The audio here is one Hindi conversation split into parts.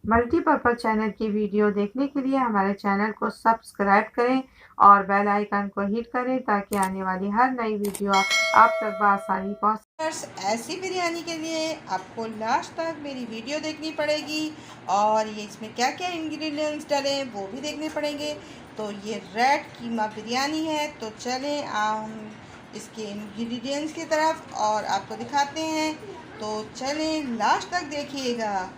मल्टीपर्पज़ चैनल की वीडियो देखने के लिए हमारे चैनल को सब्सक्राइब करें और बेल आइकन को हिट करें ताकि आने वाली हर नई वीडियो आप तक बआसानी पहुंच। बस ऐसी बिरयानी के लिए आपको लास्ट तक मेरी वीडियो देखनी पड़ेगी और ये इसमें क्या क्या इंग्रेडिएंट्स डले हैं वो भी देखने पड़ेंगे। तो ये रेड कीमा बिरयानी है। तो चलें हम इसके इंग्रेडिएंट्स की तरफ और आपको दिखाते हैं। तो चलें लास्ट तक देखिएगा।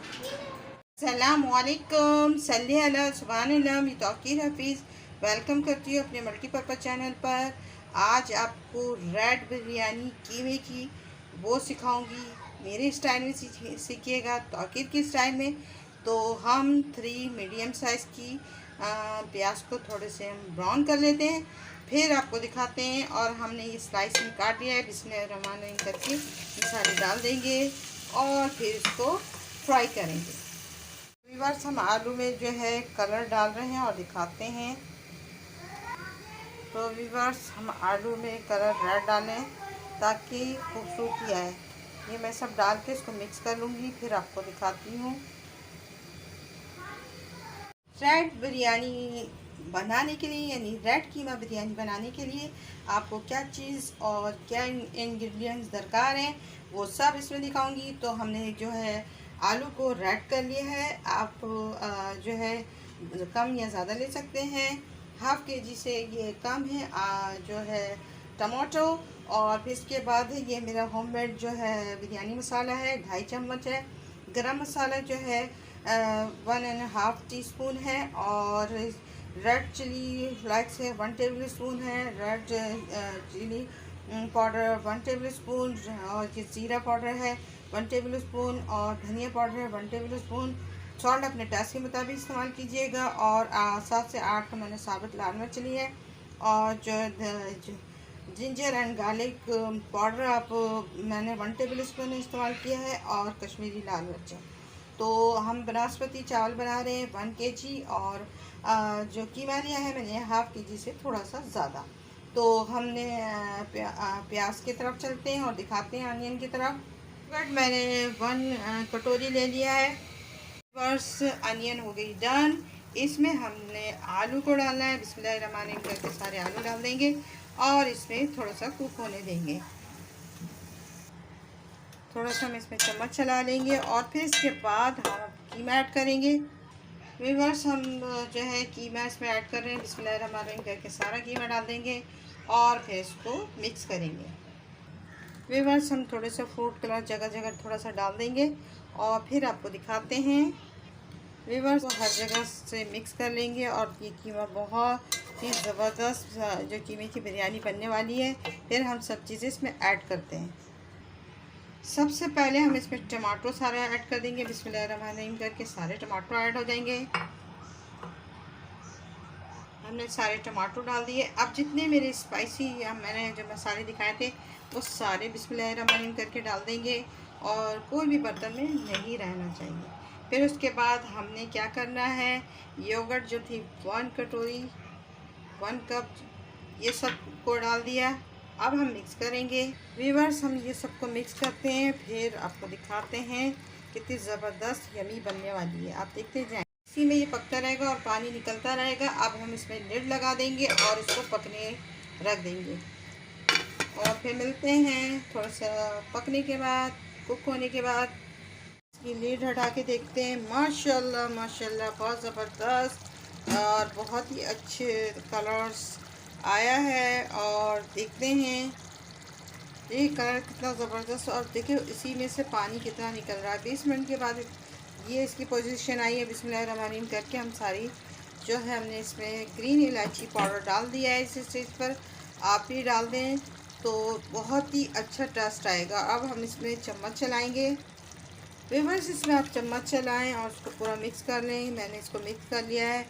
अस्सलामुअलैकुम, सल्ली अला सुभान अल्लाह, मैं तौकीर हफीज़ वेलकम करती हूँ अपने मल्टीपर्पज़ चैनल पर। आज आपको रेड बिरयानी कीमे की वो सिखाऊंगी। मेरे स्टाइल में सीखिएगा, तौकीर की स्टाइल में। तो हम 3 मीडियम साइज़ की प्याज को थोड़े से हम ब्राउन कर लेते हैं, फिर आपको दिखाते हैं। और हमने ये स्लाइस में काट लिया है, बिस्मिल्लाहिर्रहमानिर्रहीम करके मसाले डाल देंगे और फिर इसको फ्राई करेंगे। व्यूअर्स, हम आलू में जो है कलर डाल रहे हैं और दिखाते हैं। तो व्यूअर्स, हम आलू में कलर रेड डालें ताकि खूबसूरती आए। ये मैं सब डाल के इसको मिक्स कर लूँगी, फिर आपको दिखाती हूँ। रेड बिरयानी बनाने के लिए यानी रेड कीमा बिरयानी बनाने के लिए आपको क्या चीज़ और क्या इंग्रेडिएंट्स दरकार हैं वो सब इसमें दिखाऊंगी। तो हमने जो है आलू को रेड कर लिया है। आप जो है कम या ज़्यादा ले सकते हैं। हाफ़ के जी से ये कम है। जो है टमाटो, और फिर इसके बाद ये मेरा होममेड जो है बिरयानी मसाला है 2.5 चम्मच है। गरम मसाला जो है 1.5 टीस्पून है। और रेड चिली फ्लेक्स है 1 टेबल स्पून है। Red chilli powder 1 tablespoon, और ये ज़ीरा पाउडर है 1 टेबल स्पून, और धनिया पाउडर है 1 टेबल स्पून। सॉल्ट अपने टेस्ट के मुताबिक इस्तेमाल कीजिएगा। और 7 से 8 मैंने साबुत लाल मिर्च ली है। और जो जिंजर एंड गार्लिक पाउडर आप मैंने 1 टेबल स्पून इस्तेमाल किया है। और कश्मीरी लाल मिर्च। तो हम बासमती चावल बना रहे हैं 1 केजी। और जो कीमा लिया है मैंने हाफ़ के जी से थोड़ा सा ज़्यादा। तो हमने प्याज की तरफ चलते हैं और दिखाते हैं अनियन की तरफ। बट मैंने 1 कटोरी ले लिया है। बस अनियन हो गई डन। इसमें हमने आलू को डालना है। बिस्मिल्लाहिर्रहमानिर्रहीम करके सारे आलू डाल देंगे और इसमें थोड़ा सा कुक होने देंगे। थोड़ा सा हम इसमें चम्मच चला लेंगे और फिर इसके बाद हम कीमा ऐड करेंगे। व्यूअर्स, हम जो है कीमा इसमें ऐड कर रहे हैं। बिस्मिल्लाहिर्रहमानिर्रहीम करके सारा कीमा डाल देंगे और फिर इसको मिक्स करेंगे। व्यूअर्स, हम थोड़े से फूड कलर जगह जगह थोड़ा सा डाल देंगे और फिर आपको दिखाते हैं। व्यूअर्स, हर जगह से मिक्स कर लेंगे और ये कीमा बहुत ही ज़बरदस्त जो कीमे की बिरयानी बनने वाली है। फिर हम सब चीज़ें इसमें ऐड करते हैं। सबसे पहले हम इसमें टमाटो सारे ऐड कर देंगे। बिस्मिल्लाहिर्रहमानिर्रहीम करके सारे टमाटो ऐड हो जाएंगे। हमने सारे टमाटो डाल दिए। अब जितने मेरे स्पाइसी या मैंने जो मसाले दिखाए थे वो सारे बिस्मिल्लाहिर्रहमानिर्रहीम करके डाल देंगे और कोई भी बर्तन में नहीं रहना चाहिए। फिर उसके बाद हमने क्या करना है, योगर्ट जो थी 1 कटोरी 1 कप ये सब को डाल दिया। अब हम मिक्स करेंगे। व्यूअर्स, हम ये सबको मिक्स करते हैं, फिर आपको दिखाते हैं कितनी ज़बरदस्त यमी बनने वाली है। आप देखते जाएं। इसी में ये पकता रहेगा और पानी निकलता रहेगा। अब हम इसमें लिड लगा देंगे और इसको पकने रख देंगे और फिर मिलते हैं थोड़ा सा पकने के बाद, कुक होने के बाद। इसकी लिड हटा के देखते हैं। माशाल्लाह माशाल्लाह, बहुत ज़बरदस्त और बहुत ही अच्छे कलर्स आया है। और देखते हैं ये कलर कितना ज़बरदस्त। और देखिए इसी में से पानी कितना निकल रहा है। 20 मिनट के बाद ये इसकी पोजीशन आई है। बिस्मिल्लाहिर्रहमानिर्रहीम करके हम सारी जो है हमने इसमें ग्रीन इलायची पाउडर डाल दिया है। इस स्टेज पर आप भी डाल दें तो बहुत ही अच्छा टेस्ट आएगा। अब हम इसमें चम्मच चलाएँगे। व्यूअर्स, इसमें आप चम्मच चलाएं और उसको पूरा मिक्स कर लें। मैंने इसको मिक्स कर लिया है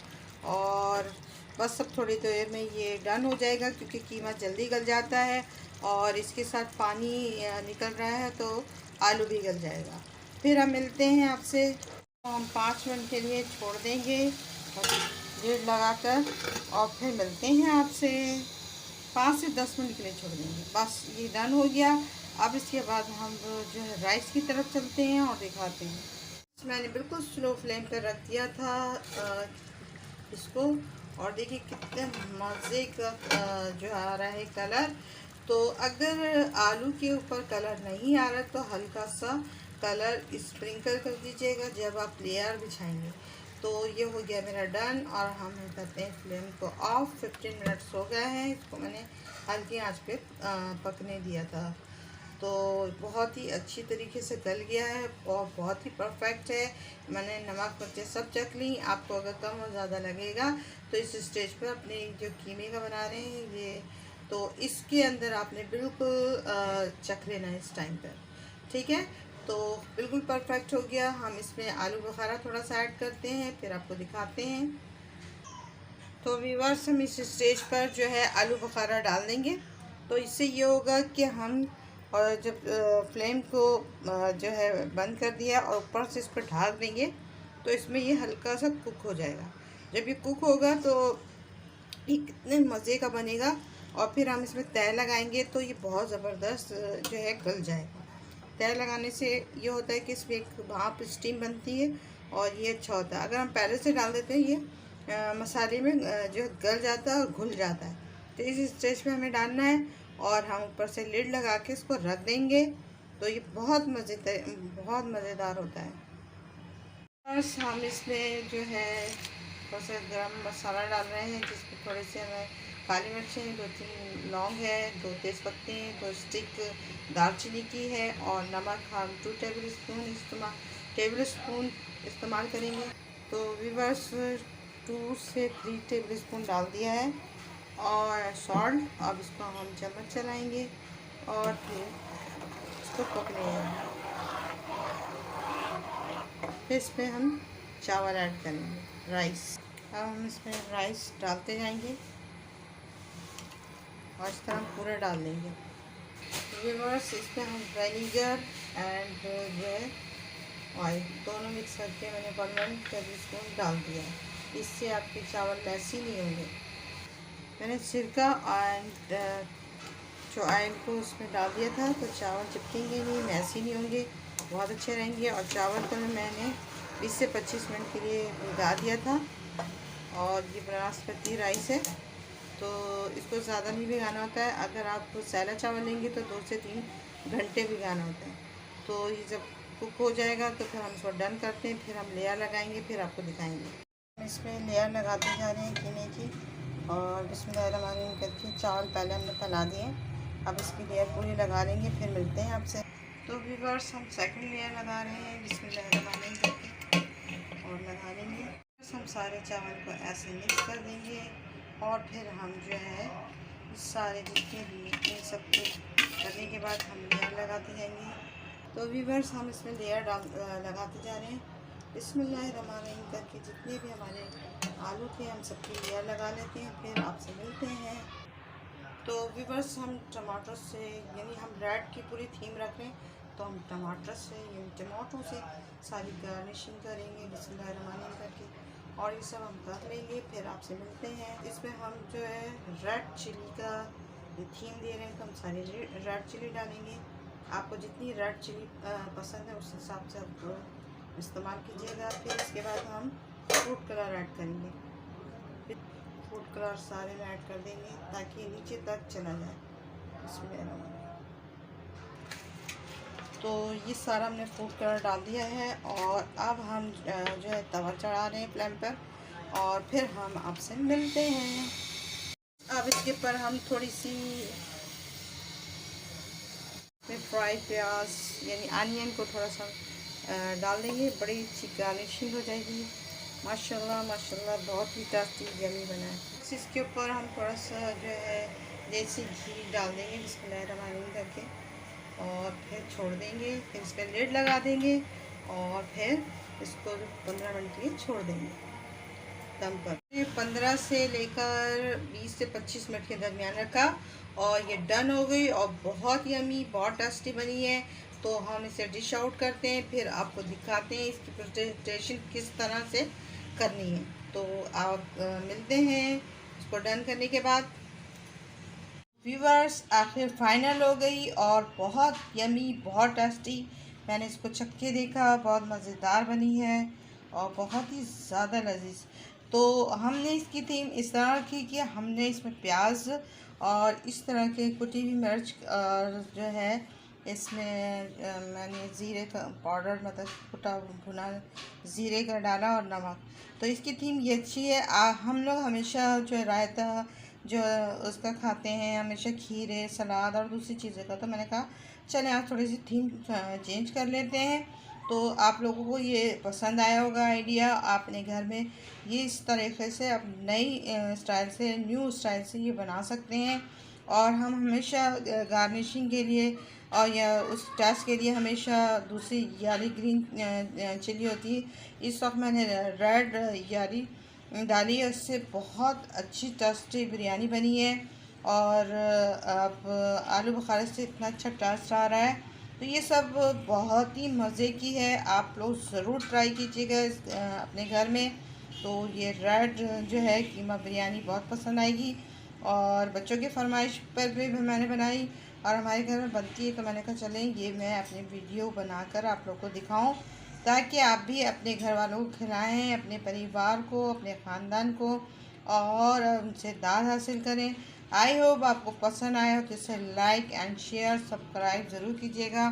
और बस अब थोड़ी देर में ये डन हो जाएगा क्योंकि कीमा जल्दी गल जाता है और इसके साथ पानी निकल रहा है तो आलू भी गल जाएगा। फिर हम मिलते हैं आपसे। हम 5 मिनट के लिए छोड़ देंगे लिड लगाकर और फिर मिलते हैं आपसे। 5 से 10 मिनट के लिए छोड़ देंगे। बस ये डन हो गया। अब इसके बाद हम जो है राइस की तरफ चलते हैं और दिखाते हैं। मैंने बिल्कुल स्लो फ्लेम पर रख दिया था इसको, और देखिए कितने मज़े का जो आ रहा है कलर। तो अगर आलू के ऊपर कलर नहीं आ रहा तो हल्का सा कलर स्प्रिंकल कर दीजिएगा जब आप लेयर बिछाएंगे। तो ये हो गया मेरा डन, और हम करते हैं फ्लेम को ऑफ। 15 मिनट्स हो गए हैं, इसको मैंने हल्की आंच पे पकने दिया था। तो बहुत ही अच्छी तरीके से गल गया है और बहुत ही परफेक्ट है। मैंने नमक मिर्चें सब चख ली। आपको अगर कम और ज़्यादा लगेगा तो इस स्टेज पर अपने जो कीमे का बना रहे हैं ये, तो इसके अंदर आपने बिल्कुल चख लेना है इस टाइम पर, ठीक है। तो बिल्कुल परफेक्ट हो गया। हम इसमें आलू बुखारा थोड़ा सा ऐड करते हैं, फिर आपको दिखाते हैं। तो व्यूअर्स, हम इस स्टेज पर जो है आलू बुखारा डाल देंगे। तो इससे ये होगा कि हम, और जब फ्लेम को जो है बंद कर दिया और ऊपर से इस पर ढक देंगे तो इसमें ये हल्का सा कुक हो जाएगा। जब ये कुक होगा तो ये कितने मज़े का बनेगा। और फिर हम इसमें तय लगाएंगे तो ये बहुत ज़बरदस्त जो है गल जाएगा। तय लगाने से ये होता है कि इसमें एक भाप स्टीम बनती है और ये अच्छा होता है। अगर हम पहले से डाल देते हैं ये मसाले में जो गल जाता है और घुल जाता है। तो इस स्टेज पे हमें डालना है और हम ऊपर से लिड लगा के इसको रख देंगे। तो ये बहुत मज़ेदार होता है। बस हम इसमें जो है थोड़ा सा गरम मसाला डाल रहे हैं, जिसमें थोड़े से हमें काली मिर्चें, 2-3 लौंग है, 2 तेज़ पत्ते हैं, 2 स्टिक दालचीनी की है, और नमक हम 2 टेबल स्पून इस्तेमाल करेंगे। तो व्यूअर्स 2 से 3 टेबल स्पून डाल दिया है, और सॉल्ट। अब इसको हम चम्मच चलाएंगे और फिर इसको पकने देंगे। फिर इसमें हम चावल ऐड करेंगे, राइस। अब हम इसमें राइस डालते जाएंगे और इस तरह पूरा डाल देंगे। व्यूअर्स, इसमें हम विनेगर एंड जो है ऑयल दोनों मिक्स करके मैंने 1 टेबल स्पून डाल दिया है। इससे आपके चावल मैसी नहीं होंगे। मैंने सिरका एंड जो ऑयल को उसमें डाल दिया था, तो चावल चिपकेंगे नहीं, मैसी नहीं होंगे, बहुत अच्छे रहेंगे। और चावल को मैंने 20 से 25 मिनट के लिए भिगा दिया था। और ये बासमती राइस है तो इसको ज़्यादा नहीं भिगाना होता है। अगर आप सैला चावल लेंगे तो 2 से 3 घंटे भिगाना होता है। तो ये जब कुक हो जाएगा तो फिर हम इसको डन करते हैं, फिर हम लेयर लगाएंगे, फिर आपको दिखाएंगे। इसमें लेयर लगाते जा रहे हैं कीमे की, और बिस्मिल्लाहिर्रहमानिर्रहीम करके चावल पहले हमने फैला दिए। अब इसकी लेयर पूरी लगा लेंगे, फिर मिलते हैं आपसे। तो व्यूअर्स, हम सेकंड लेयर लगा रहे हैं बिस्मिल्लाहिर्रहमानिर्रहीम करके, और लगा लेंगे। बस हम सारे चावल को ऐसे मिक्स कर देंगे, और फिर हम जो है सारे जितने भी इन सब कुछ करने के बाद हम लेयर लगाते जाएंगे। तो व्यूअर्स, हम इसमें लेयर लगाते जा रहे हैं बिस्मिल्लाहिर्रहमानिर्रहीम करके। जितने भी हमारे आलू थे हम सबकी लेयर लगा लेते हैं, फिर आपसे मिलते हैं। तो व्यूअर्स, हम टमाटर से, यानी हम रेड की पूरी थीम रख रहे हैं, तो हम टमाटर से, यानी टमाटों से सारी गार्निशिंग करेंगे बिस्मिल्लाहिर्रहमानिर्रहीम करके, और ये सब हम कर लेंगे, फिर आपसे मिलते हैं। इसमें हम जो है रेड चिली का थीम दे रहे हैं, तो हम सारी रेड चिली डालेंगे। आपको जितनी रेड चिली पसंद है उस हिसाब से आप इस्तेमाल कीजिएगा। फिर इसके बाद हम फूड कलर ऐड करेंगे। फूड कलर सारे में ऐड कर देंगे ताकि नीचे तक चला जाए। इसमें तो ये सारा हमने फूड कलर डाल दिया है, और अब हम जो है तवा चढ़ा रहे हैं फ्लेम पर, और फिर हम आपसे मिलते हैं। अब इसके ऊपर हम थोड़ी सी फ्राई प्याज यानी अनियन को थोड़ा सा डाल देंगे। बड़ी अच्छी गार्निशिंग हो जाएगी। माशाल्लाह माशाल्लाह, बहुत ही टेस्टी यम्मी बना है। इसके ऊपर हम थोड़ा सा जो है देसी घी डाल देंगे बिस्मिल्लाहिर्रहमानिर्रहीम करके, और फिर छोड़ देंगे। फिर इस पर लिड लगा देंगे, और फिर इसको 15 मिनट के लिए छोड़ देंगे दम पर। 15 से लेकर 20 से 25 मिनट के दरमियान रखा, और ये डन हो गई, और बहुत यम्मी, बहुत टेस्टी बनी है। तो हम इसे डिश आउट करते हैं, फिर आपको दिखाते हैं इसकी प्रेजेंटेशन किस तरह से करनी है। तो आप मिलते हैं इसको डन करने के बाद। व्यूअर्स, आखिर फाइनल हो गई और बहुत यम्मी, बहुत टेस्टी मैंने इसको चख के देखा, बहुत मज़ेदार बनी है और बहुत ही ज़्यादा लजीज। तो हमने इसकी थीम इस तरह की कि हमने इसमें प्याज और इस तरह के कुटी हुई मिर्च और जो है इसमें मैंने ज़ीरे का पाउडर, मतलब कुटा भुना ज़ीरे का डाला और नमक। तो इसकी थीम ये अच्छी है। हम लोग हमेशा जो है रायता जो उसका खाते हैं, हमेशा खीरे, सलाद और दूसरी चीज़ें का। तो मैंने कहा चलें आज थोड़ी सी थीम चेंज कर लेते हैं। तो आप लोगों को ये पसंद आया होगा आइडिया। आप अपने घर में ये इस तरीके से आप नई स्टाइल से, न्यू स्टाइल से ये बना सकते हैं। और हम हमेशा गार्निशिंग के लिए और या उस टेस्ट के लिए हमेशा दूसरी यारी ग्रीन चिली होती है, इस वक्त मैंने रेड यारी डाली है, उससे बहुत अच्छी टेस्टी बिरयानी बनी है। और अब आलू बुखारे से इतना अच्छा टेस्ट आ रहा है। तो ये सब बहुत ही मज़े की है, आप लोग ज़रूर ट्राई कीजिएगा अपने घर में। तो ये रेड जो है कीमा बिरयानी बहुत पसंद आएगी और बच्चों की फरमाइश पर भी मैंने बनाई और हमारे घर में बनती है। तो मैंने कहा चलें ये मैं अपनी वीडियो बनाकर आप लोग को दिखाऊं ताकि आप भी अपने घर वालों को खिलाएं, अपने परिवार को, अपने ख़ानदान को और उनसे दाद हासिल करें। आई होप आपको पसंद आया हो तो इसे लाइक एंड शेयर सब्सक्राइब ज़रूर कीजिएगा।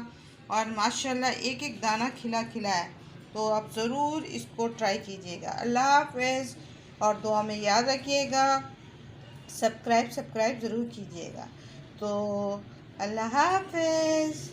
और माशाल्लाह एक एक दाना खिला खिला है, तो आप ज़रूर इसको ट्राई कीजिएगा। अल्लाह हाफ़िज़ और दुआ में याद रखिएगा, सब्सक्राइब ज़रूर कीजिएगा। तो अल्लाह हाफ़िज़।